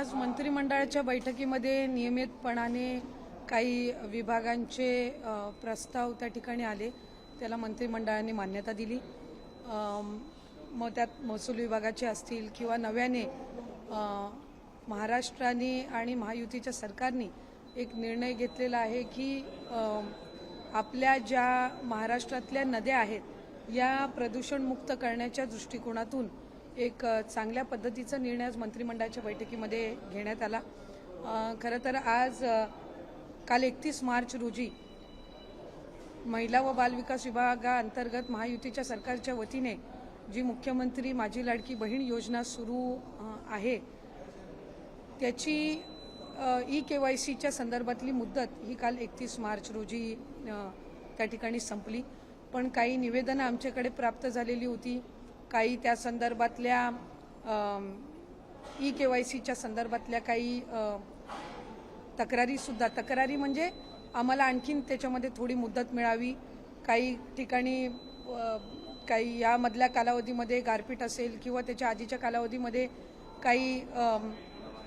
आज मंत्रिमंडळाच्या बैठकीमध्ये नियमितपणाने काही विभागांचे प्रस्ताव त्या ठिकाणी आले, त्याला मंत्रिमंडळाने मान्यता दिली। मग त्यात महसूल विभागाचे असतील किंवा नव्याने महाराष्ट्राने आणि महायुतीच्या सरकारने एक निर्णय घेतलेला आहे की आपल्या ज्या महाराष्ट्रातल्या नद्या आहेत या प्रदूषणमुक्त करण्याच्या दृष्टिकोनातून एक चांगल्या पद्धतीचा निर्णय आज मंत्रिमंडळाच्या बैठकीमध्ये घेण्यात आला। खरं तर आज काल 31 मार्च रोजी महिला व बाल विकास विभागाअंतर्गत महायुतीच्या सरकारच्या वतीने जी मुख्यमंत्री माझी लाडकी बहीण योजना सुरू आहे त्याची ई-KYCच्या संदर्भातली मुदत ही काल 31 मार्च रोजी त्या ठिकाणी संपली। पण काही निवेदनं आमच्याकडे प्राप्त झालेली होती, काही त्या संदर्भातल्या ई-KYCच्या संदर्भातल्या काही तक्रारी म्हणजे आम्हाला आणखीन त्याच्यामध्ये थोडी मुदत मिळावी, काही ठिकाणी काही यामधल्या कालावधीमध्ये गारपीट असेल किंवा त्याच्या आधीच्या कालावधीमध्ये काही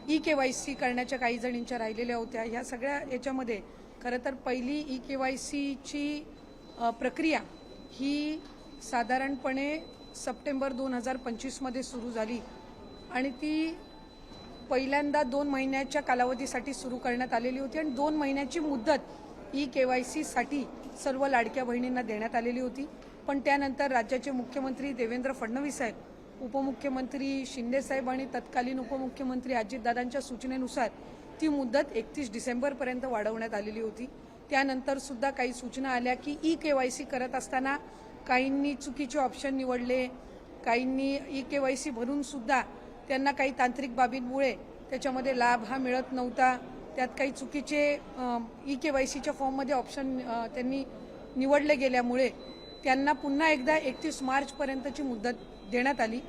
ई-KYC करण्याच्या काही जणींच्या राहिलेल्या होत्या। ह्या सगळ्या याच्यामध्ये खरं तर पहिली ई-KYCची प्रक्रिया ही साधारणपणे सप्टेंबर 2025 मध्ये सुरू झाली आणि ती पहिल्यांदा 2 महिन्याच्या कालावधीसाठी सुरू करण्यात आलेली होती आणि 2 महिन्याची मुदत ई-KYC साठी सर्व लाडक्या बहिणींना देण्यात आलेली होती। पण त्यानंतर राज्याचे मुख्यमंत्री देवेंद्र फडणवीस साहेब, उपमुख्यमंत्री शिंदे साहेब आणि तत्कालीन उपमुख्यमंत्री अजितदादांच्या सूचनेनुसार ती मुदत 31 डिसेंबरपर्यंत वाढवण्यात आलेली होती। त्यानंतर सुद्धा काही सूचना आल्या की ई-KYC करत असताना काहींनी चुकीचे ऑप्शन निवडले, काहींनी ई-KYC भरून सुद्धा त्यांना काही तांत्रिक बाबींमुळे त्याच्यामध्ये लाभ हा मिळत नव्हता, त्यात काही चुकीचे ई-KYCच्या फॉर्ममध्ये ऑप्शन त्यांनी निवडले गेल्यामुळे त्यांना पुन्हा एकदा 31 मार्चपर्यंतची मुदत देण्यात आली।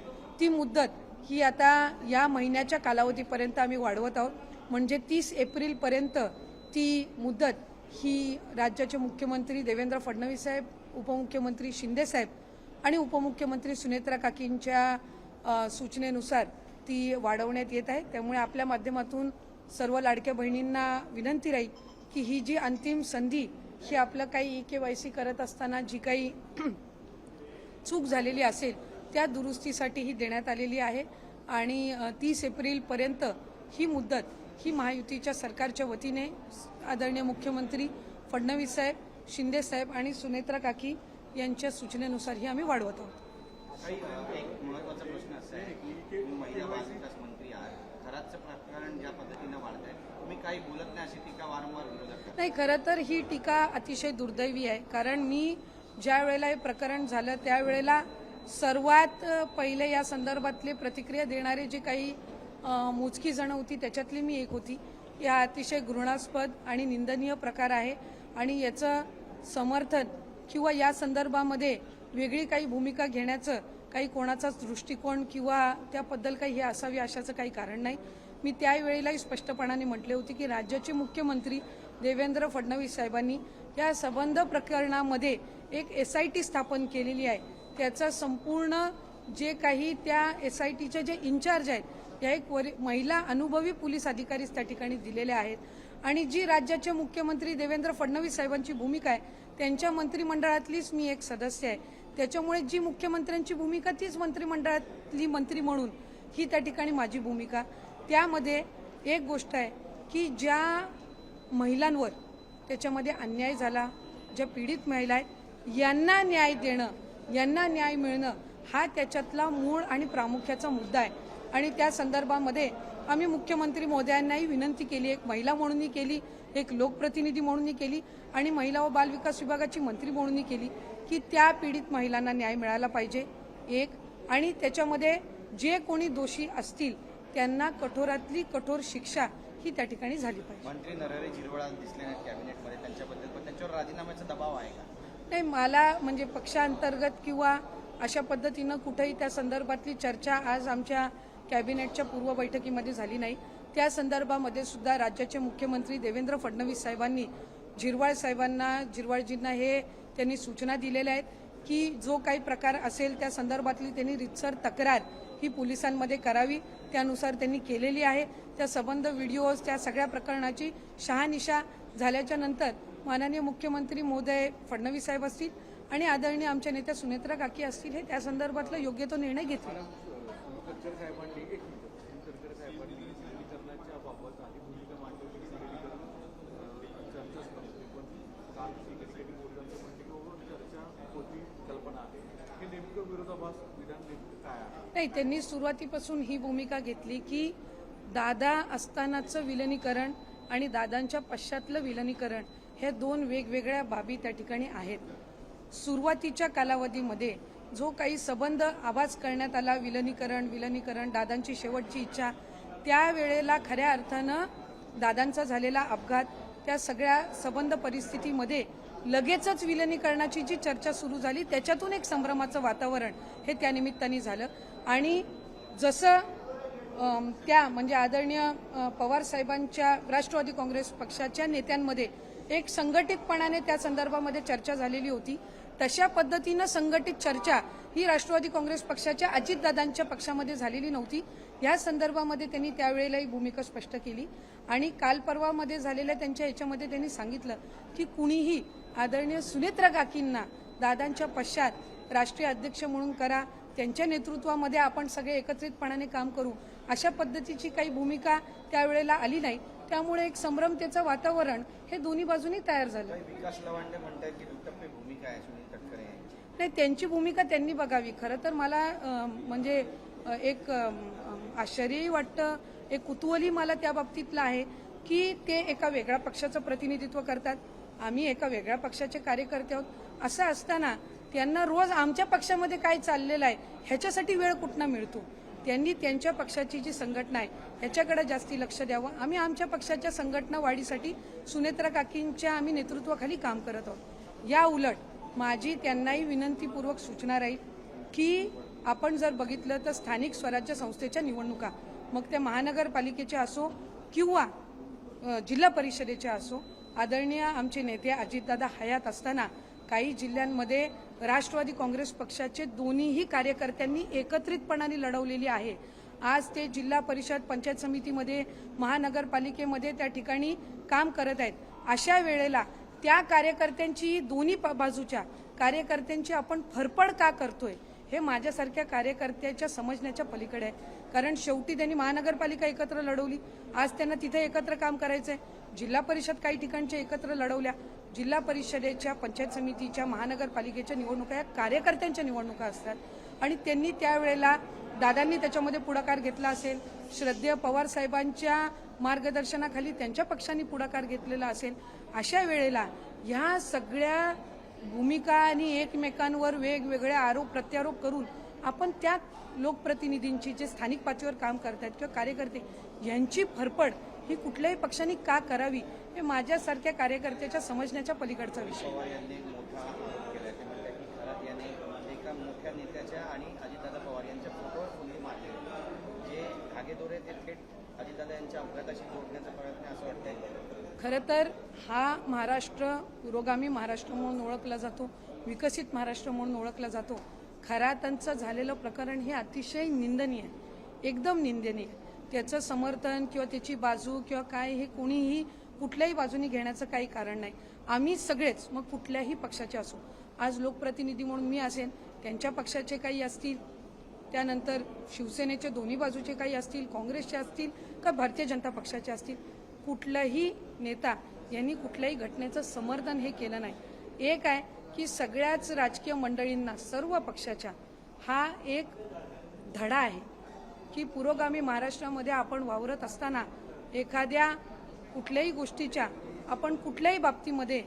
ती मुदत ही आता या महिन्याच्या कालावधीपर्यंत आम्ही वाढवत आहोत, म्हणजे 30 एप्रिलपर्यंत ती मुदत ही राज्याचे मुख्यमंत्री देवेंद्र फडणवीस साहेब, उपमुख्यमंत्री शिंदे साहेब आणि उपमुख्यमंत्री सुनेत्रा काकींच्या सूचनेनुसार ती वाढवण्यात येत आहे। त्यामुळे आपल्या माध्यमातून सर्व लाडक्या बहिणींना विनंती राहील की ही जी अंतिम संधी ही आपलं काही ई-KYC करत असताना जी काही चूक झालेली असेल त्या दुरुस्तीसाठी ही देण्यात आलेली आहे आणि 30 एप्रिलपर्यंत ही मुदत ही महायुतीच्या सरकारच्या वतीने आदरणीय मुख्यमंत्री फडणवीस साहेब, शिंदे साहेब आणि सुनेत्रा काकी यांच्या सूचनेनुसार ही आम्ही वाढवत आहोत। एक महत्त्वाचा प्रश्न असा आहे की महिला बाल विकास मंत्री आहात, खराचं प्रकरण ज्या पद्धतीने वाढत आहे तुम्ही काही बोलत नाही अशी टीका वारंवार विरोधक नाही। खरं तर ही टीका अतिशय दुर्दैवी आहे, कारण मी ज्या वेळेला हे प्रकरण झालं त्यावेळेला सर्वात पहिले या संदर्भातले प्रतिक्रिया देणारे जे काही मोजकी जण होती त्याच्यातली मी एक होती। या अतिशय घृणास्पद आणि निंदनीय प्रकार आहे आणि याचं समर्थन किंवा या संदर्भामध्ये वेगळी काही भूमिका घेण्याचं काही कोणाचाच दृष्टिकोन किंवा त्याबद्दल काही हे असावी अशाचं काही कारण नाही। मी त्यावेळेलाही स्पष्टपणाने म्हटले होते की राज्याचे मुख्यमंत्री देवेंद्र फडणवीस साहेबांनी या संबंध प्रकरणामध्ये एक SIT स्थापन केलेली आहे, त्याचा संपूर्ण जे काही त्या SITचे जे इन्चार्ज आहेत या एक महिला अनुभवी पोलीस अधिकारीच त्या ठिकाणी दिलेले आहेत आणि जी राज्याचे मुख्यमंत्री देवेंद्र फडणवीस साहेबांची भूमिका आहे त्यांच्या मंत्रिमंडळातलीच मी एक सदस्य आहे। त्याच्यामुळे जी मुख्यमंत्र्यांची भूमिका तीच मंत्रिमंडळातली मंत्री म्हणून ही त्या ठिकाणी माझी भूमिका। त्यामध्ये एक गोष्ट आहे की ज्या महिलांवर त्याच्यामध्ये अन्याय झाला, ज्या पीडित महिला आहेत यांना न्याय देणं, यांना न्याय मिळणं हा त्याच्यातला मूळ आणि प्रामुख्याचा मुद्दा आहे आणि त्या संदर्भामध्ये आम्ही मुख्यमंत्री महोदयांनाही विनंती केली, एक महिला म्हणूनही केली, एक लोकप्रतिनिधी म्हणूनही केली आणि महिला व बाल विकास विभागाची मंत्री म्हणूनही केली की त्या पीडित महिलांना न्याय मिळाला पाहिजे एक, आणि त्याच्यामध्ये जे कोणी दोषी असतील त्यांना कठोरातली कठोर शिक्षा ही त्या ठिकाणी झाली पाहिजे। मंत्री नरहरी झिरवाळ दिसले नाहीत कॅबिनेटमध्ये, त्यांच्याबद्दल पण त्यांच्यावर राजीनाम्याचा दबाव आहे का? नाही, मला म्हणजे पक्षांतर्गत किंवा अशा पद्धतीनं कुठेही त्या संदर्भातली चर्चा आज आमच्या कॅबिनेटच्या पूर्व बैठकीमध्ये झाली नाही। त्या संदर्भामध्ये सुद्धा राज्याचे मुख्यमंत्री देवेंद्र फडणवीस साहेबांनी झिरवाळजींना हे त्यांनी सूचना दिलेल्या आहेत की जो काही प्रकार असेल त्या संदर्भातली त्यांनी रीतसर तक्रार ही पोलिसांमध्ये करावी, त्यानुसार त्यांनी केलेली आहे. त्या संबंध व्हिडिओज त्या सगळ्या प्रकरणाची शहानिशा झाल्याच्या नंतर माननीय मुख्यमंत्री महोदय फडणवीस साहेब असतील आणि आदरणीय आमच्या नेत्या सुनेत्रा काकी असतील हे त्या संदर्भातला योग्य तो निर्णय घेतील. नाही, त्यांनी सुरुवातीपासून ही भूमिका घेतली की दादा असतानाचं विलिनीकरण आणि दादांच्या पश्चातलं विलिनीकरण हे दोन वेगवेगळ्या बाबी त्या ठिकाणी आहेत. सुरुवातीच्या कालावधीमध्ये जो काही संबंध आवाज करण्यात आला विलिनीकरण दादांची शेवटची इच्छा, त्यावेळेला खऱ्या अर्थानं दादांचा झालेला अपघात, त्या सगळ्या संबंध परिस्थितीमध्ये लगेचच विलिनीकरणाची जी चर्चा सुरू झाली त्याच्यातून एक संभ्रमाचं वातावरण हे त्यानिमित्ताने झालं. आणि जसं त्या म्हणजे आदरणीय पवार साहेबांच्या राष्ट्रवादी काँग्रेस पक्षाच्या नेत्यांमध्ये एक संघटितपणाने त्या संदर्भामध्ये चर्चा झालेली होती, तशा पद्धतीनं संघटित चर्चा ही राष्ट्रवादी काँग्रेस पक्षाच्या अजितदादांच्या पक्षामध्ये झालेली नव्हती. या संदर्भामध्ये त्यांनी त्यावेळेला ही भूमिका स्पष्ट केली. आणि काल परवामध्ये झालेल्या त्यांच्या याच्यामध्ये त्यांनी सांगितलं की कुणीही आदरणीय सुनेत्रा काकींना दादांच्या पश्चात राष्ट्रीय अध्यक्ष म्हणून करा, त्यांच्या नेतृत्वामध्ये आपण सगळे एकत्रितपणाने काम करू, अशा पद्धतीची काही भूमिका त्यावेळेला आली नाही. त्यामुळे एक संभ्रमतेचं वातावरण हे दोन्ही बाजूनी तयार झालं. विकास लवांडे म्हणतात की दुटप्पी भूमिका आहे सुनील तटकरे यांची. नाही, त्यांची भूमिका त्यांनी बघावी. खरं तर मला म्हणजे एक आश्चर्यही वाटतं, एक कुतूहलही मला त्या बाबतीतलं आहे की ते एका वेगळ्या पक्षाचं प्रतिनिधित्व करतात, आम्ही एका वेगळ्या पक्षाचे कार्यकर्ते आहोत. असं असताना त्यांना रोज आमच्या पक्षामध्ये काय चाललेलं आहे ह्याच्यासाठी वेळ कुठनं मिळतो. त्यांनी त्यांच्या पक्षाची जी संघटना आहे ह्याच्याकडे जास्ती लक्ष द्यावं. आम्ही आमच्या पक्षाच्या संघटना वाढीसाठी सुनेत्रा काकींच्या आम्ही नेतृत्वाखाली काम करत आहोत. या उलट माझी त्यांनाही विनंतीपूर्वक सूचना राहील की आपण जर बघितलं तर स्थानिक स्वराज्य संस्थेच्या निवडणुका, मग त्या महानगरपालिकेच्या असो किंवा जिल्हा परिषदेच्या असो, आदरणीय आमचे नेते अजितदादा हयात असताना काही जिल्ह्यांमध्ये राष्ट्रवादी काँग्रेस पक्षाचे दोन्हीही कार्यकर्त्यांनी एकत्रितपणाने लढवलेली आहे. आज ते जिल्हा परिषद पंचायत समितीमध्ये महानगरपालिकेमध्ये त्या ठिकाणी काम करत आहेत. अशा वेळेला त्या कार्यकर्त्यांची दोन्ही बाजूच्या कार्यकर्त्यांची आपण फरफड का करतोय हे माझ्यासारख्या कार्यकर्त्याच्या समजण्याच्या पलीकडे आहे. कारण शेवटी त्यांनी महानगरपालिका एकत्र लढवली, आज त्यांना तिथे एकत्र काम करायचंय. जिल्हा परिषद काही ठिकाणच्या एकत्र लढवल्या, जिल्हा परिषदेच्या पंचायत समितीच्या महानगरपालिकेच्या निवडणुका या कार्यकर्त्यांच्या निवडणुका असतात. आणि त्यांनी त्यावेळेला दादांनी त्याच्यामध्ये पुढाकार घेतला असेल, श्रद्धेय पवार साहेबांच्या मार्गदर्शनाखाली त्यांच्या पक्षांनी पुढाकार घेतलेला असेल. अशा वेळेला ह्या सगळ्या भूमिका आणि एकमेकांवर वेगवेगळे आरोप प्रत्यारोप करून आपण त्या लोकप्रतिनिधींची जे स्थानिक पातळीवर काम करतात किंवा कार्यकर्ते यांची फरफड ही कुठल्याही पक्षांनी का करावी हे माझ्यासारख्या कार्यकर्त्याच्या समजण्याच्या पलीकडचा विषय. पवार यांनी एक मोठा आरोप केला. ते म्हणतात की खरात याने एका मोठ्या नेत्याच्या आणि अजितदादा पवार यांच्या फोटोवर फुली मारले, जे धागेदोरे ते थेट अजितदादा यांच्या अपघाताशी जोडण्याचा प्रयत्न असं वाटतंय. खरं तर हा महाराष्ट्र पुरोगामी महाराष्ट्र म्हणून ओळखला जातो, विकसित महाराष्ट्र म्हणून ओळखला जातो. खरातांचं झालेलं प्रकरण हे अतिशय निंदनीय आहे, एकदम निंदनीय. त्याचं समर्थन किंवा त्याची बाजू किंवा काय हे कोणीही कुठल्याही बाजूनी घेण्याचं काही कारण नाही. आम्ही सगळेच मग कुठल्याही पक्षाचे असो, आज लोकप्रतिनिधी म्हणून मी असेल, त्यांच्या पक्षाचे काही असतील, त्यानंतर शिवसेनेचे दोन्ही बाजूचे काही असतील, काँग्रेसचे असतील का भारतीय जनता पक्षाचे असतील, कुठलाही नेता यांनी कुठल्याही घटनेचं समर्थन हे केलं नाही. एक आहे की सगळ्याच राजकीय मंडळींना सर्व पक्षाच्या हा एक धडा आहे की पुरोगामी महाराष्ट्रामध्ये आपण वावरत असताना एखाद्या कुठल्याही गोष्टीच्या आपण कुठल्याही बाबतीमध्ये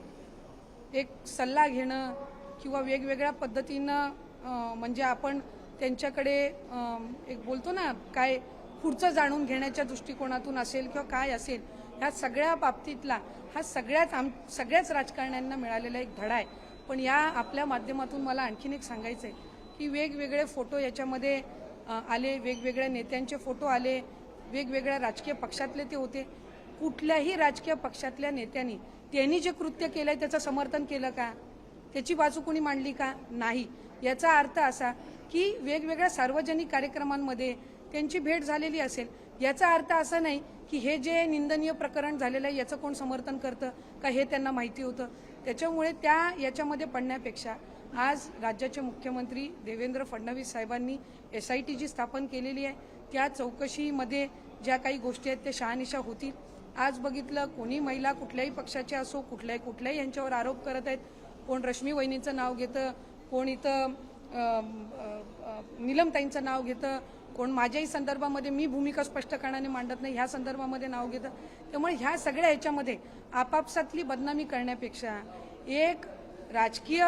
एक सल्ला घेणं किंवा वेगवेगळ्या पद्धतीनं म्हणजे आपण त्यांच्याकडे एक बोलतो ना काय पुढचं जाणून घेण्याच्या दृष्टिकोनातून असेल किंवा काय असेल, ह्या सगळ्या बाबतीतला हा सगळ्याच राजकारण्यांना मिळालेला एक धडा आहे. पण या आपल्या माध्यमातून मला आणखीन एक सांगायचं आहे की वेगवेगळे फोटो याच्यामध्ये आले, वेगवेगळ्या नेत्यांचे फोटो आले, वेगवेगळ्या राजकीय पक्षातले ते होते. कुठल्याही राजकीय पक्षातल्या नेत्यांनी त्यांनी जे कृत्य केलंय त्याचं समर्थन केलं का, त्याची बाजू कोणी मांडली का? नाही. याचा अर्थ असा की वेगवेगळ्या सार्वजनिक कार्यक्रमांमध्ये त्यांची भेट झालेली असेल. याचा अर्थ असा नाही की हे जे निंदनीय प्रकरण झालेलं आहे याचं कोण समर्थन करतं का हे त्यांना माहिती होतं. त्याच्यामुळे याच्यामध्ये पडण्यापेक्षा आज राज्याचे मुख्यमंत्री देवेंद्र फडणवीस साहेबांनी SIT जी स्थापन केलेली आहे त्या चौकशीमध्ये ज्या काही गोष्टी आहेत त्या शहानिशा होतील. आज बघितलं कोणी महिला कुठल्याही पक्षाचे असो कुठल्याही यांच्यावर आरोप करत आहेत. कोण रश्मी वहिनींचं नाव घेतं, कोण इथं नीलमताईंचं नाव घेतं, कोण माझ्याही संदर्भामध्ये मी भूमिका स्पष्टपणाने मांडत नाही ह्या संदर्भामध्ये नाव घेतं. त्यामुळे ह्या सगळ्या ह्याच्यामध्ये आपापसातली बदनामी करण्यापेक्षा एक राजकीय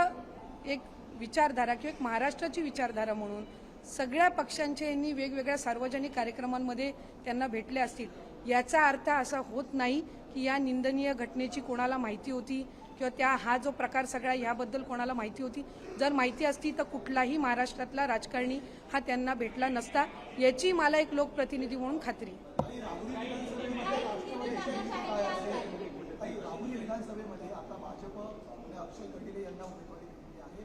एक विचारधारा किंवा एक महाराष्ट्राची विचारधारा म्हणून सगळ्या पक्षांचे यांनी वेगवेगळ्या सार्वजनिक कार्यक्रमांमध्ये त्यांना भेटले असतील. याचा अर्थ असा होत नाही की या निंदनीय घटनेची कोणाला माहिती होती किंवा हा जो प्रकार सगळा याबद्दल कोणाला माहिती होती. जर माहिती असती तर कुठलाही महाराष्ट्रातला राजकारणी हा त्यांना भेटला नसता याची मला एक लोकप्रतिनिधी म्हणून खात्री. राहुरी विधानसभेमध्ये आता भाजप आणि अक्षय कटेले यांना उमेदवारी दिलेली आहे.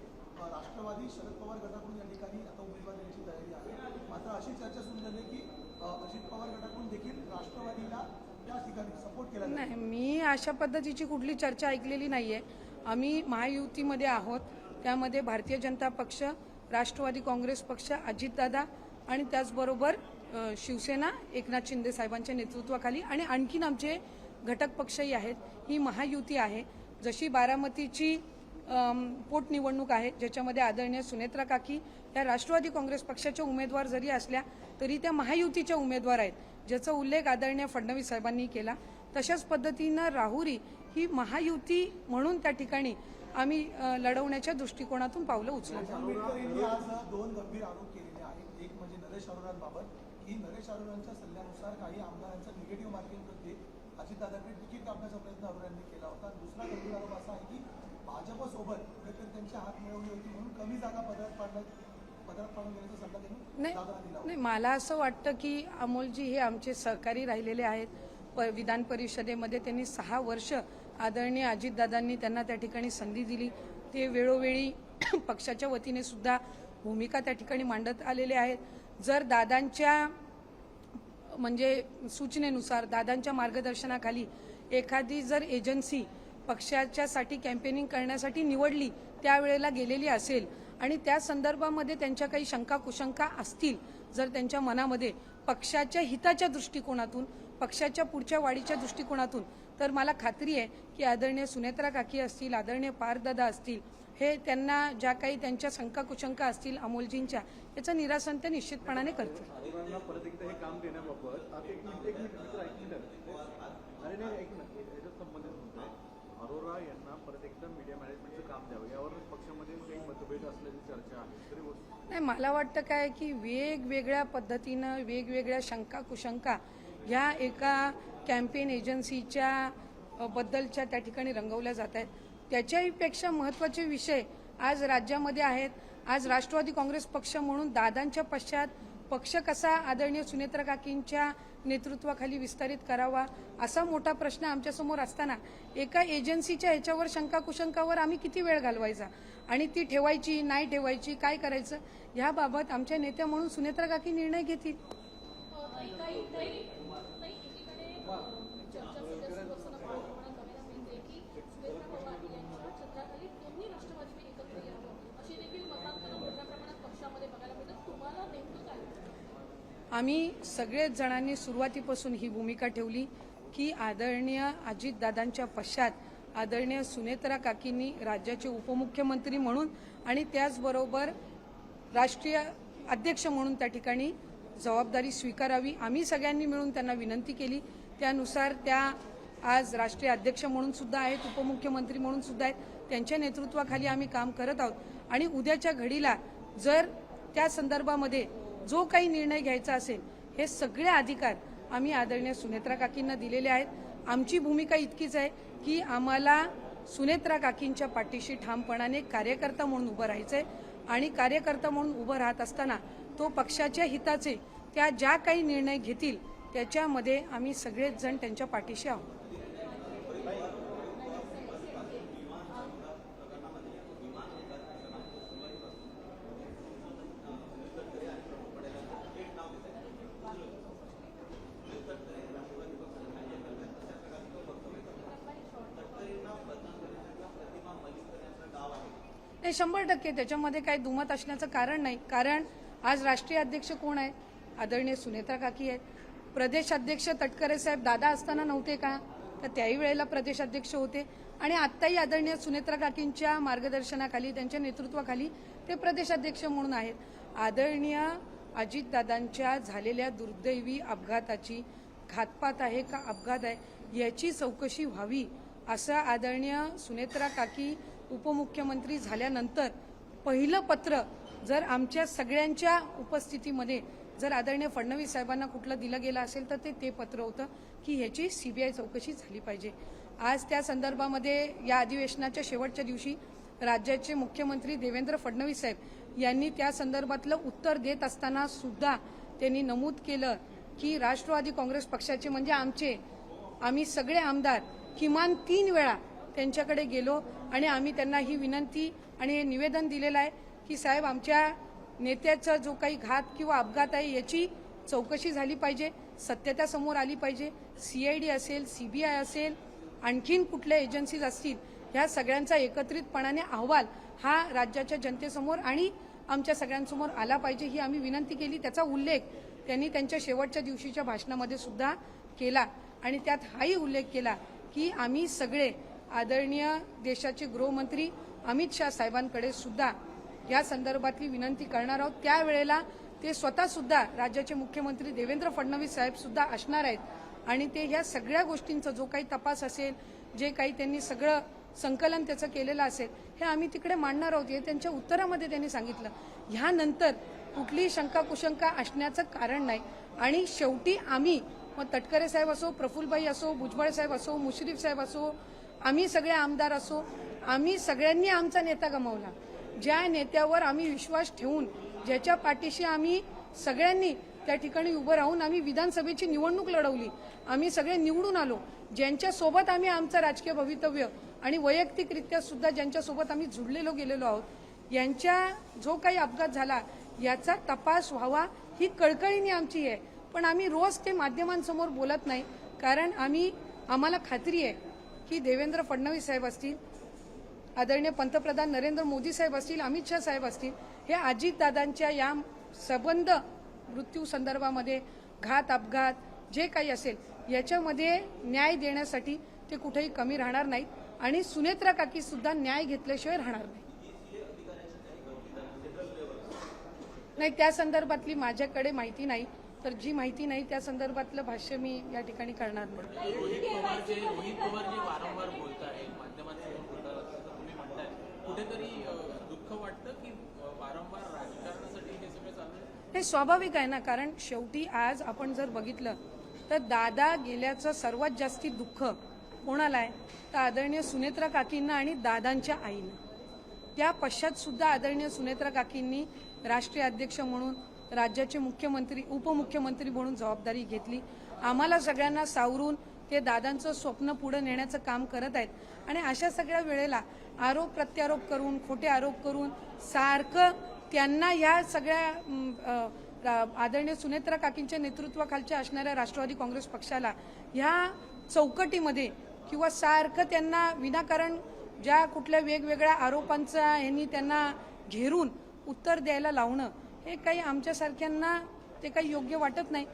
राष्ट्रवादी शरद पवार गटाकडून या ठिकाणी आता उमेदवार देण्याची तयारी आहे. मात्र अशी चर्चा सुरू झाली की अजित पवार गटाकडून देखील राष्ट्रवादीला त्या ठिकाणी सपोर्ट केला नाही. मी अशा पद्धतीची कुठली चर्चा ऐकलेली नाहीये. आम्ही महायुतीमध्ये आहोत. त्यामध्ये भारतीय जनता पक्ष, राष्ट्रवादी काँग्रेस पक्ष, अजितदादा आणि त्याचबरोबर शिवसेना एकनाथ शिंदे साहेबांच्या नेतृत्वाखाली आणि आणखीन आमचे घटक पक्षही आहेत. ही महायुती आहे. जशी बारामतीची पोटनिवडणूक आहे ज्याच्यामध्ये आदरणीय सुनेत्रा काकी या राष्ट्रवादी काँग्रेस पक्षाच्या उमेदवार जरी असल्या तरी त्या महायुतीच्या उमेदवार आहेत ज्याचा उल्लेख आदरणीय फडणवीस साहेबांनी केला. तशाच पद्धतीनं राहुरी ही महायुती म्हणून त्या ठिकाणी आम्ही लढवण्याच्या दृष्टिकोनातून पावलं उचलत आहोत. आज दोन गंभीर आरोप केलेले आहेत. एक म्हणजे नरेश अरोरांबाबत की नरेश अरोरांच्या सल्ल्यानुसार काही आमदारांचं निगेटिव्ह मार्किंग करते अजितदादांकडे तिकीट कापण्याचा प्रयत्न अरोरांनी केला होता. दुसरा गंभीर आरोप असा आहे की भाजपसोबत कुठेतरी त्यांची हात मिळवली होती म्हणून कमी जागा पदरात पाडून घेण्याचा सल्ला त्यांनी दादांना दिला. नाही, मला असं वाटतं की अमोलजी हे आमचे सहकारी राहिलेले आहेत. विधान परिषदेमध्ये त्यांनी 6 वर्ष आदरणीय अजितदादांनी त्यांना त्या ठिकाणी संधी दिली. ते वेळोवेळी पक्षाच्या वतीने सुद्धा भूमिका त्या ठिकाणी मांडत आलेले आहेत. जर दादांच्या म्हणजे सूचनेनुसार दादांच्या मार्गदर्शनाखाली एखादी जर एजन्सी पक्षाच्यासाठी कॅम्पेनिंग करण्यासाठी निवडली त्यावेळेला गेलेली असेल आणि त्या संदर्भामध्ये त्यांच्या काही शंका कुशंका असतील जर त्यांच्या मनामध्ये पक्षाच्या हिताच्या दृष्टिकोनातून पक्षाच्या पुढच्या वाढीच्या दृष्टिकोनातून तर मला खात्री आहे की आदरणीय सुनेत्रा काकी असतील आदरणीय पारदादा असतील हे त्यांना ज्या काही त्यांच्या शंका कुशंका असतील अमोलजींच्या याचं निरासन ते निश्चितपणाने करतील. परत एकदा हे काम देण्याबाबत अरोरा यांना परत एकदा मीडिया मॅनेजमेंटचं काम द्यावं यावर पक्षामध्ये काही मतभेद असल्याची चर्चा आहे. नाही, मला वाटतं काय की वेगवेगळ्या पद्धतीनं वेगवेगळ्या शंका कुशंका ह्या एका कॅम्पेन एजन्सीच्या बद्दलच्या त्या ठिकाणी रंगवल्या जात आहेत. त्याच्याहीपेक्षा महत्त्वाचे विषय आज राज्यामध्ये आहेत. आज राष्ट्रवादी काँग्रेस पक्ष म्हणून दादांच्या पश्चात पक्ष कसा आदरणीय सुनेत्रा काकींच्या नेतृत्वाखाली विस्तारित करावा असा मोठा प्रश्न आमच्यासमोर असताना एका एजन्सीच्या ह्याच्यावर शंका कुशंकावर आम्ही किती वेळ घालवायचा आणि ती ठेवायची नाही ठेवायची काय करायचं याबाबत आमच्या नेत्या म्हणून सुनेत्रा काकी निर्णय घेतील. आम्ही सगळेच जणांनी सुरुवातीपासून ही भूमिका ठेवली की आदरणीय अजितदादांच्या पश्चात आदरणीय सुनेत्रा काकींनी राज्याचे उपमुख्यमंत्री म्हणून आणि त्याचबरोबर राष्ट्रीय अध्यक्ष म्हणून त्या ठिकाणी जबाबदारी स्वीकारावी. आम्ही सगळ्यांनी मिळून त्यांना विनंती केली. त्यानुसार त्या आज राष्ट्रीय अध्यक्ष म्हणून सुद्धा आहेत, उपमुख्यमंत्री म्हणून सुद्धा आहेत. त्यांच्या नेतृत्वाखाली आम्ही काम करत आहोत आणि उद्याच्या घडीला जर त्या संदर्भामध्ये जो काही निर्णय घ्यायचा असेल हे सगळे अधिकार आम्ही आदरणीय सुनेत्रा काकींना दिलेले आहेत. आमची भूमिका इतकीच आहे की आम्हाला सुनेत्रा काकींच्या पाठीशी ठामपणाने कार्यकर्ता म्हणून उभं राहायचंय आणि कार्यकर्ता म्हणून उभं राहत असताना तो पक्षाच्या हिताचे त्या ज्या काही निर्णय घेतील त्याच्यामध्ये आम्ही सगळेच जण त्यांच्या पाठीशी आहोत. नाही, 100% त्याच्यामध्ये काही दुमत असण्याचं कारण नाही. कारण आज राष्ट्रीय अध्यक्ष कोण आहे? आदरणीय सुनेत्रा काकी आहेत. प्रदेश अध्यक्ष तटकरे साहेब दादा असताना नव्हते का? तर त्याही वेळेला प्रदेश अध्यक्ष होते आणि आत्ताही आदरणीय सुनेत्रा काकींच्या मार्गदर्शनाखाली, त्यांच्या नेतृत्वाखाली ते प्रदेश अध्यक्ष म्हणून आहेत. आदरणीय अजितदादांच्या झालेल्या दुर्दैवी अपघाताची घातपात आहे का अपघात आहे याची चौकशी व्हावी असं आदरणीय सुनेत्रा काकी उपमुख्यमंत्री झाल्यानंतर पहिलं पत्र जर आमच्या सगळ्यांच्या उपस्थितीमध्ये जर आदरणीय फडणवीस साहेबांना कुठलं दिलं गेलं असेल तर ते पत्र होतं की ह्याची सीबीआय चौकशी झाली पाहिजे. आज त्या संदर्भामध्ये या अधिवेशनाच्या शेवटच्या दिवशी राज्याचे मुख्यमंत्री देवेंद्र फडणवीस साहेब यांनी त्या संदर्भातलं उत्तर देत असताना सुद्धा त्यांनी नमूद केलं की राष्ट्रवादी काँग्रेस पक्षाचे म्हणजे आम्ही सगळे आमदार किमान 3 वेळा त्यांच्याकडे गेलो आणि आम्ही त्यांना ही विनंती आणि हे निवेदन दिलेलं आहे की साहेब, आमच्या नेत्याचा जो काही घात किंवा अपघात आहे याची चौकशी झाली पाहिजे, सत्यता समोर आली पाहिजे. CID असेल, CBI असेल, आणखीन कुठल्या एजन्सीज असतील, ह्या सगळ्यांचा एकत्रितपणाने अहवाल हा राज्याच्या जनतेसमोर आणि आमच्या सगळ्यांसमोर आला पाहिजे ही आम्ही विनंती केली. त्याचा उल्लेख त्यांनी त्यांच्या शेवटच्या दिवशीच्या भाषणामध्ये सुद्धा केला आणि त्यात हाही उल्लेख केला की आम्ही सगळे आदरणीय देशाचे गृहमंत्री अमित शाह साहेबांकडे सुद्धा या संदर्भातली विनंती करणार आहोत. त्यावेळेला ते स्वतः सुद्धा राज्याचे मुख्यमंत्री देवेंद्र फडणवीस साहेब सुद्धा असणार आहेत आणि ते ह्या सगळ्या गोष्टींचा जो काही तपास असेल, जे काही त्यांनी सगळं संकलन त्याचं केलेलं असेल, हे आम्ही तिकडे मांडणार आहोत. हे त्यांच्या उत्तरामध्ये त्यांनी सांगितलं. ह्यानंतर कुठलीही शंका कुशंका असण्याचं कारण नाही आणि शेवटी आम्ही, मग तटकरे साहेब असो, प्रफुल्लभाई असो, भुजबळ साहेब असो, मुश्रीफ साहेब असो, आम्ही सगळे आमदार असो, आम्ही सगळ्यांनी आमचा नेता गमावला. ज्या नेत्यावर आम्ही विश्वास ठेवून, ज्याच्या पाठीशी आम्ही सगळ्यांनी त्या ठिकाणी उभं राहून आम्ही विधानसभेची निवडणूक लढवली, आम्ही सगळे निवडून आलो, ज्यांच्यासोबत आम्ही आमचं राजकीय भवितव्य आणि वैयक्तिकरित्या सुद्धा ज्यांच्यासोबत आम्ही जुडलेलो गेलेलो आहोत, यांच्या जो काही अपघात झाला याचा तपास व्हावा ही कळकळीने आमची आहे. पण आम्ही रोज ते माध्यमांसमोर बोलत नाही, कारण आम्हाला खात्री आहे की देवेंद्र फडणवीस साहेब असतील, आदरणीय पंतप्रधान नरेंद्र मोदी साहेब असतील, अमित शाह साहेब असतील, हे अजितदादांच्या या संबंध मृत्यू संदर्भामध्ये घात अपघात जे काही असेल याच्यामध्ये न्याय देण्यासाठी ते कुठेही कमी राहणार नाहीत आणि सुनेत्रा काकी सुद्धा न्याय घेतल्याशिवाय राहणार नाही. त्या संदर्भातली माझ्याकडे माहिती नाही, तर जी माहिती नाही त्या संदर्भातलं भाष्य मी या ठिकाणी करणार नाही. रोहित पवार जे वारंवार बोलत आहेत, माध्यमांसमोर बोलतात असं तुम्ही म्हणताय, कुठेतरी दुःख वाटतं की वारंवार राजकारणासाठी हे सगळं चालू आहे? हे स्वाभाविक आहे ना, कारण शेवटी आज आपण जर बघितलं तर दादा गेल्याचं सर्वात जास्ती दुःख कोणाला आहे? तर आदरणीय सुनेत्रा काकींना आणि दादांच्या आईनं. त्या पश्चात सुद्धा आदरणीय सुनेत्रा काकींनी राष्ट्रीय अध्यक्ष म्हणून, राज्याचे मुख्यमंत्री उपमुख्यमंत्री म्हणून जबाबदारी घेतली. आम्हाला सगळ्यांना सावरून ते दादांचं स्वप्न पुढे नेण्याचं काम करत आहेत आणि अशा सगळ्या वेळेला आरोप प्रत्यारोप करून, खोटे आरोप करून सारखं त्यांना ह्या सगळ्या आदरणीय सुनेत्रा काकींच्या नेतृत्वाखालच्या असणाऱ्या राष्ट्रवादी काँग्रेस पक्षाला ह्या चौकटीमध्ये किंवा सारखं त्यांना विनाकारण ज्या कुठल्या वेगवेगळ्या आरोपांचा ह्यांनी त्यांना घेरून उत्तर द्यायला लावणं, हे काही आमच्यासारख्यांना ते काही योग्य वाटत नाही.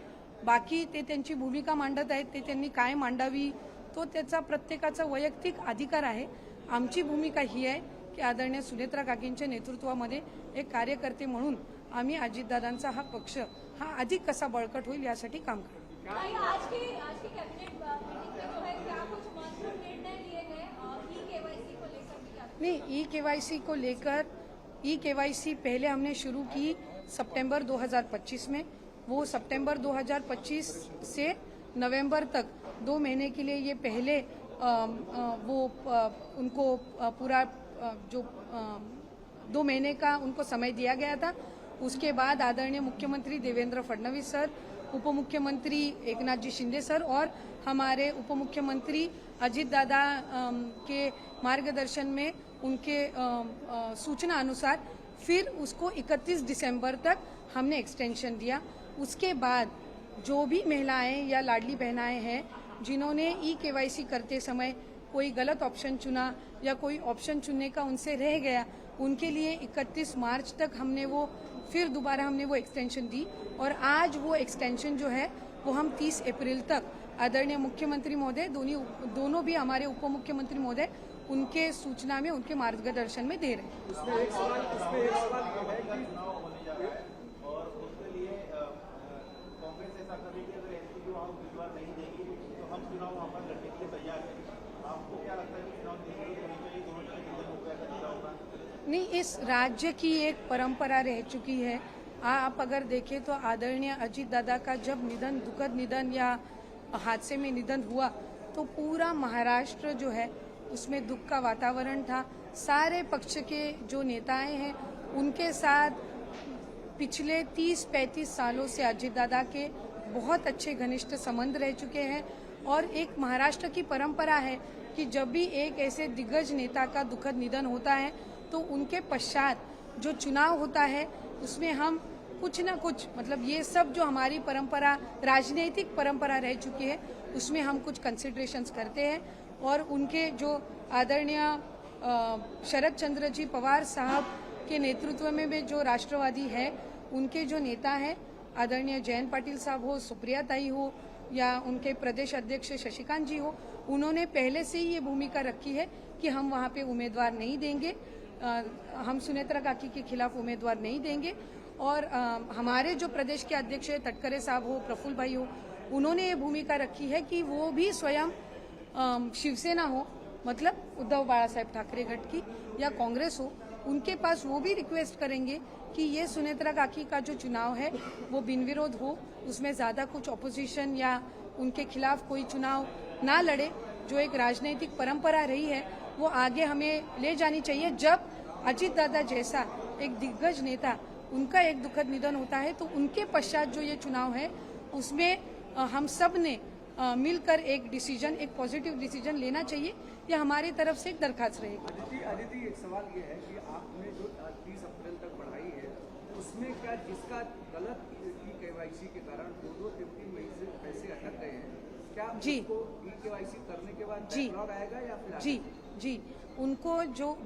बाकी ते त्यांची भूमिका मांडत आहेत, ते त्यांनी काय मांडावी तो त्याचा प्रत्येकाचा वैयक्तिक अधिकार आहे. आमची भूमिका ही आहे की आदरणीय सुनेत्रा काकींच्या नेतृत्वामध्ये एक कार्यकर्ते म्हणून आम्ही अजितदादांचा हा पक्ष हा अधिक कसा बळकट होईल यासाठी काम करतो. आज की कैबिनेट मीटिंग में जो है क्या कुछ महत्वपूर्ण निर्णय लिए गए ई-केवाईसी को लेकर भी? नहीं, ई-केवाईसी को लेकर ई-केवाईसी पहले हमने शुरू की सितंबर 2025 में. वो सितंबर 2025 से नवंबर तक 2 महीने के लिए ये पहले उनको पूरा जो 2 महीने का उनको समय दिया गया था. उसके बाद आदरणीय मुख्यमंत्री देवेंद्र फडणवीस सर, उपमुख्यमंत्री एकनाथजी शिंदे सर और हमारे उपमुख्यमंत्री अजित दादा के मार्गदर्शन में उनके सूचना अनुसार फिर उसको 31 दिसंबर तक हमने एक्सटेंशन दिया. उसके बाद जो भी महिलाएं या लाडली बहनाएं हैं जिन्होंने ई-केवाईसी करते समय कोई गलत ऑप्शन चुना या कोई ऑप्शन चुनने का उनसे रह गया, उनके लिए 31 मार्च तक हमने वो फिर दोबारा हमने वो एक्सटेंशन दी और आज वो एक्सटेंशन जो है वो हम 30 अप्रैल तक आदरणीय मुख्यमंत्री महोदय दोनों भी हमारे उप मुख्यमंत्री महोदय उनके सूचना में उनके मार्गदर्शन में दे रहे हैं। उसमें एक सवाल ये है कि चुनाव होने जा रहा है और उसके लिए कांग्रेस ऐसा कभी कि अगर एनसीपी वहाँ उम्मीदवार नहीं देगी तो हम चुनाव वहाँ पर लड़ने के लिए तैयार हैं। आपको क्या लगता है कि चुनाव नहीं चाहिए, दोनों तरह के लोग ऐसा चुनाव होगा? नहीं, इस राज्य की एक परंपरा रह चुकी है। आप अगर देखें तो आदरणीय अजीत दादा का जब निधन, दुखद निधन या हादसे में निधन हुआ तो पूरा महाराष्ट्र जो है उसमें दुख का वातावरण था। सारे पक्ष के जो नेताएं हैं उनके साथ पिछले 30-35 सालों से अजीत दादा के बहुत अच्छे घनिष्ठ संबंध रह चुके हैं और एक महाराष्ट्र की परंपरा है कि जब भी एक ऐसे दिग्गज नेता का दुखद निधन होता है तो उनके पश्चात जो चुनाव होता है उसमें हम कुछ ना कुछ, मतलब ये सब जो हमारी परंपरा, राजनीतिक परंपरा रह चुकी है, उसमें हम कुछ कंसिडरेशंस करते हैं और उनके जो आदरणीय शरद चंद्र जी पवार साहब के नेतृत्व में भी जो राष्ट्रवादी है, उनके जो नेता हैं आदरणीय जयंत पाटिल साहब हो, सुप्रिया ताई हो या उनके प्रदेश अध्यक्ष शशिकांत जी हो, उन्होंने पहले से ही ये भूमिका रखी है कि हम वहाँ पे उम्मीदवार नहीं देंगे, हम सुनेत्रा काकी के खिलाफ उम्मीदवार नहीं देंगे। और हमारे जो प्रदेश के अध्यक्ष है तटकरे साहब हो, प्रफुल्ल भाई हो, उन्होंने ये भूमिका रखी है कि वो भी स्वयं शिवसेना हो, मतलब उद्धव बाला साहेब ठाकरे गठ की, या कांग्रेस हो, उनके पास वो भी रिक्वेस्ट करेंगे कि ये सुनेत्रा काकी का जो चुनाव है वो बिन विरोध हो, उसमें ज़्यादा कुछ ऑपोजिशन या उनके खिलाफ कोई चुनाव ना लड़े। जो एक राजनीतिक परंपरा रही है वो आगे हमें ले जानी चाहिए। जब अजीत दादा जैसा एक दिग्गज नेता, उनका एक दुखद निधन होता है तो उनके पश्चात जो ये चुनाव है उसमें हम सब ने मिलकर एक डिसीजन, एक पॉजिटिव डिसीजन लेना चाहिए। ये हमारी तरफ से एक दरखास्त रहेगी। अदिति, एक सवाल ये है कि आपने जो 30 अप्रैल तक बढ़ाई है उसमें क्या जिसका गलत KYC के कारण 2-3 महीने से पैसे अटक गए हैं, क्या जी, उसको KYC करने के बाद जी, बैकलॉग आएगा या फिर जी, उनको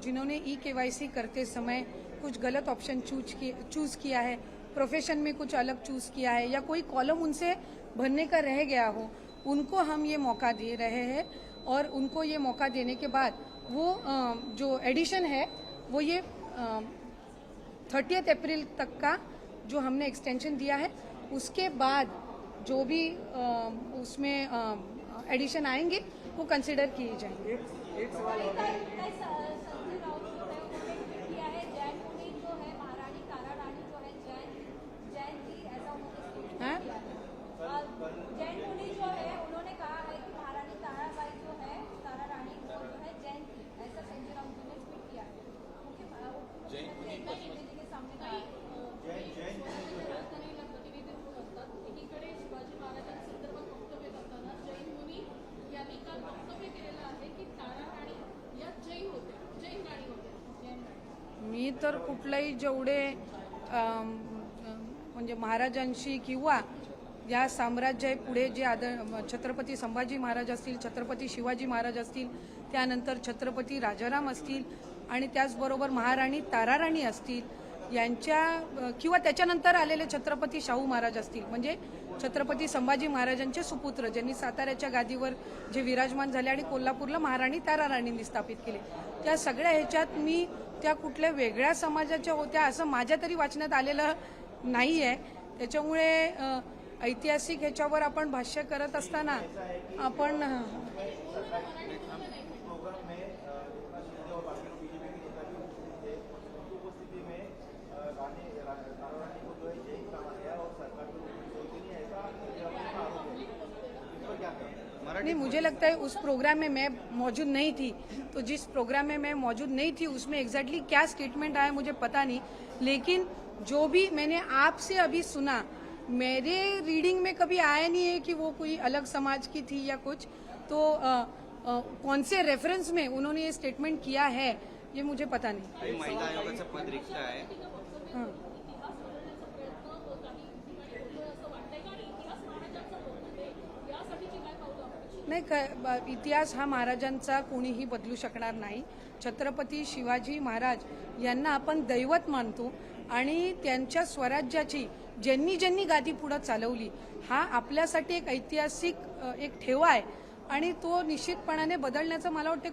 जिन्होंने KYC करते समय कुछ गलत ऑप्शन चूज किया है, प्रोफेशन में कुछ अलग चूज किया है या कोई कॉलम उनसे भरने का रह गया हो, उनको हम ये मौका दे रहे हैं और उनको ये मौका देने के बाद वो जो एडिशन है वो ये 30 अप्रैल तक का जो हमने एक्सटेंशन दिया है, उसके बाद जो भी उसमें एडिशन आएंगे वो कंसिडर किए जाएंगे। एक सवाल और है। संजय राउत जो है उन्होंने ट्वीट किया है, जैन मुनि जो है महारानी तारा रानी जो है जैन जी, ऐसा उन्होंने ट्वीट किया है। जैन मुनि जो है उन्होंने कहा है कि महारानी ताराबाई जो है, तारा रानी वो जो है जैन थी, ऐसा संजय राउत जी ने ट्वीट किया है। मुख्यमंत्री जी के सामने कहा है। राजधानी गतिविधी होत असतात, एकीकडे शिवाजी महाराजांसंदर्भात वक्तव्य करताना जैन मुनी यांनी काल वक्तव्य केलेलं आहे की तारा राणी या जैन होत्या, जैन राणी होत्या। मी तर कुठलाही जेवढे म्हणजे महाराजांशी किंवा या साम्राज्य पुढे जे छत्रपती संभाजी महाराज असतील, छत्रपती शिवाजी महाराज असतील, त्यानंतर छत्रपती राजाराम असतील आणि त्याचबरोबर महाराणी ताराराणी असतील, यांच्या किंवा त्याच्यानंतर आलेले छत्रपती शाहू महाराज असतील, म्हणजे छत्रपती संभाजी महाराजांचे सुपुत्र ज्यांनी साताऱ्याच्या गादीवर जे विराजमान झाले आणि कोल्हापूरला महाराणी ताराराणींनी स्थापित केले, त्या सगळ्या ह्याच्यात मी त्या कुठल्या वेगळ्या समाजाच्या होत्या असं माझ्या तरी वाचण्यात आलेलं नाही आहे। त्याच्यामुळे ऐतिहासिक ह्याच्यावर आपण भाष्य करत असताना आपण नहीं, मुझे लगता है उस प्रोग्राम में मैं मौजूद नहीं थी, तो जिस प्रोग्राम में मैं मौजूद नहीं थी उसमें एग्जैक्टली क्या स्टेटमेंट आया मुझे पता नहीं, लेकिन जो भी मैंने आपसे अभी सुना, मेरे रीडिंग में कभी आया नहीं है कि वो कोई अलग समाज की थी या कुछ। तो कौन से रेफरेंस में उन्होंने ये स्टेटमेंट किया है ये मुझे पता नहीं। महिला आयोगाचं पद रिक्त आहे। हाँ। नाही इतिहास हा महाराजांचा कोणीही बदलू शकणार नाही. छत्रपती शिवाजी महाराज यांना आपण दैवत मानतो आणि त्यांच्या स्वराज्याची ज्यांनी ज्यांनी गादी पुढे चालवली हा आपल्यासाठी एक ऐतिहासिक एक ठेवा आहे आणि तो निश्चितपणाने बदलण्याचं मला वाटते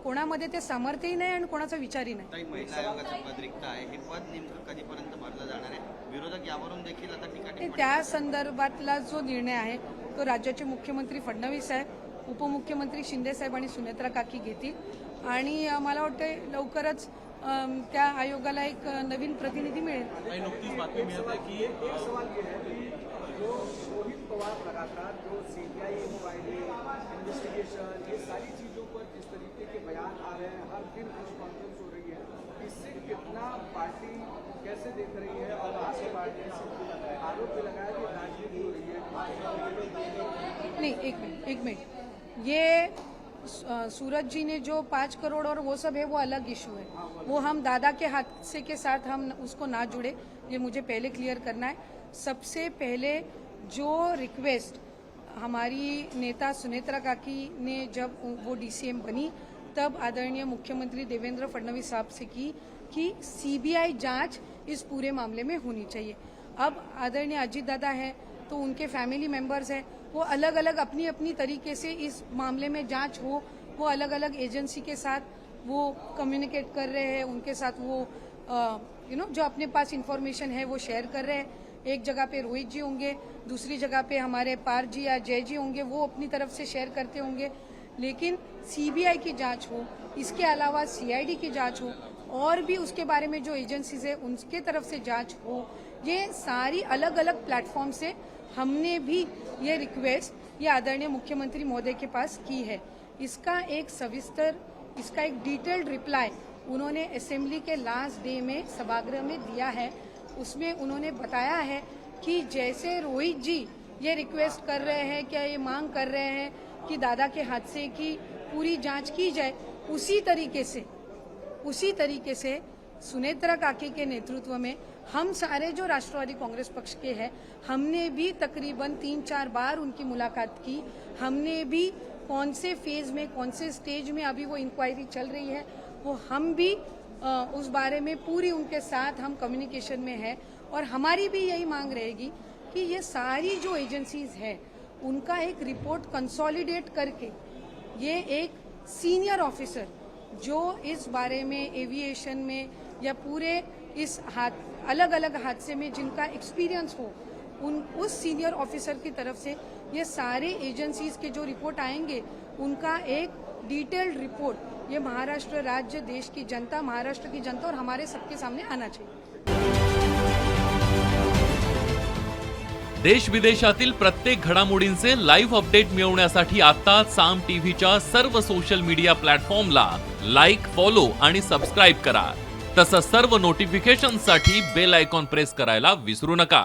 कोणामध्ये ते सामर्थ्यही नाही आणि कोणाचा विचारही नाही. काही महिला आयोगाचं पद रिक्त आहे, हे पद नेमकं कधीपर्यंत भरलं जाणार आहे? विरोधक यावरून देखील आता टीका त्या संदर्भातला जो निर्णय आहे तो राज्याचे मुख्यमंत्री फडणवीस साहेब, उपमुख्यमंत्री शिंदे साहेब आणि सुनेत्रा काकी घेतील आणि मला वाटते लवकरच त्या आयोगाला एक नवीन प्रतिनिधी मिळेल. काही नुकतीच बातमी मिळत आहे की एक सवाल ये है कि जो रोहित पवार लगातार जो सीबीआई इंक्वायरी, इन्वेस्टिगेशन, ये सारी चीज़ों पर जिस तरीके के बयान आ रहे हैं, हर दिन प्रेस कॉन्फ्रेंस हो रही है, इससे कितना पार्टी कैसे देख रही है? और आपकी पार्टी से आरोप भी लगाया कि राजनीति हो रही है. नहीं, एक मिनट ये सूरज जी ने जो 5 करोड़ और वो सब है वो अलग इशू है. वो हम दादा के हादसे के साथ हम उसको ना जुड़े, ये मुझे पहले क्लियर करना है. सबसे पहले जो रिक्वेस्ट हमारी नेता सुनेत्रा काकी ने जब वो डीसीएम बनी तब आदरणीय मुख्यमंत्री देवेंद्र फडणवीस साहब से की कि सीबीआई जांच इस पूरे मामले में होनी चाहिए. अब आदरणीय अजीत दादा है तो उनके फैमिली मेंबर्स हैं, वो अलग अलग अपनी अपनी तरीके से इस मामले में जांच हो, वो अलग अलग एजेंसी के साथ वो कम्युनिकेट कर रहे हैं, उनके साथ वो जो अपने पास इंफॉर्मेशन है वो शेयर कर रहे हैं. एक जगह पे रोहित जी होंगे, दूसरी जगह पे हमारे पार जी या जय जी होंगे, वो अपनी तरफ से शेयर करते होंगे. लेकिन सीबीआई की जांच हो, इसके अलावा सीआईडी की जांच हो और भी उसके बारे में जो एजेंसीज है उनके तरफ से जांच हो, ये सारी अलग अलग प्लेटफॉर्म से हमने भी ये रिक्वेस्ट ये आदरणीय मुख्यमंत्री महोदय के पास की है. इसका एक डिटेल्ड रिप्लाई उन्होंने असेंबली के लास्ट डे में सभागृह में दिया है. उसमें उन्होंने बताया है कि जैसे रोहित जी ये रिक्वेस्ट कर रहे हैं, क्या ये मांग कर रहे हैं कि दादा के हादसे की पूरी जांच की जाए, उसी तरीके से सुनेत्रा काकी के नेतृत्व में हम सारे जो राष्ट्रवादी कांग्रेस पक्ष के हैं हमने भी तकरीबन 3-4 बार उनकी मुलाकात की. हमने भी कौन से फेज में, कौन से स्टेज में अभी वो इंक्वायरी चल रही है वो हम भी उस बारे में पूरी उनके साथ हम कम्युनिकेशन में है. और हमारी भी यही मांग रहेगी कि ये सारी जो एजेंसीज हैं उनका एक रिपोर्ट कंसोलिडेट करके ये एक सीनियर ऑफिसर जो इस बारे में एविएशन में या पूरे इस अलग अलग हादसे में जिनका एक्सपीरियंस हो उस सीनियर ऑफिसर की तरफ से ये सारे एजेंसीज के जो रिपोर्ट आएंगे उनका एक डिटेल्ड रिपोर्ट ये महाराष्ट्र राज्य, देश की जनता, महाराष्ट्र की जनता और हमारे सबके सामने आना चाहिए. देश विदेशातील प्रत्येक घडामोडींचे लाईव्ह अपडेट मिळवण्यासाठी आता साम टीव्हीच्या सर्व सोशल मीडिया प्लॅटफॉर्मला लाईक, फॉलो आणि सबस्क्राईब करा. तसंच सर्व नोटिफिकेशनसाठी बेल आयकॉन प्रेस करायला विसरू नका.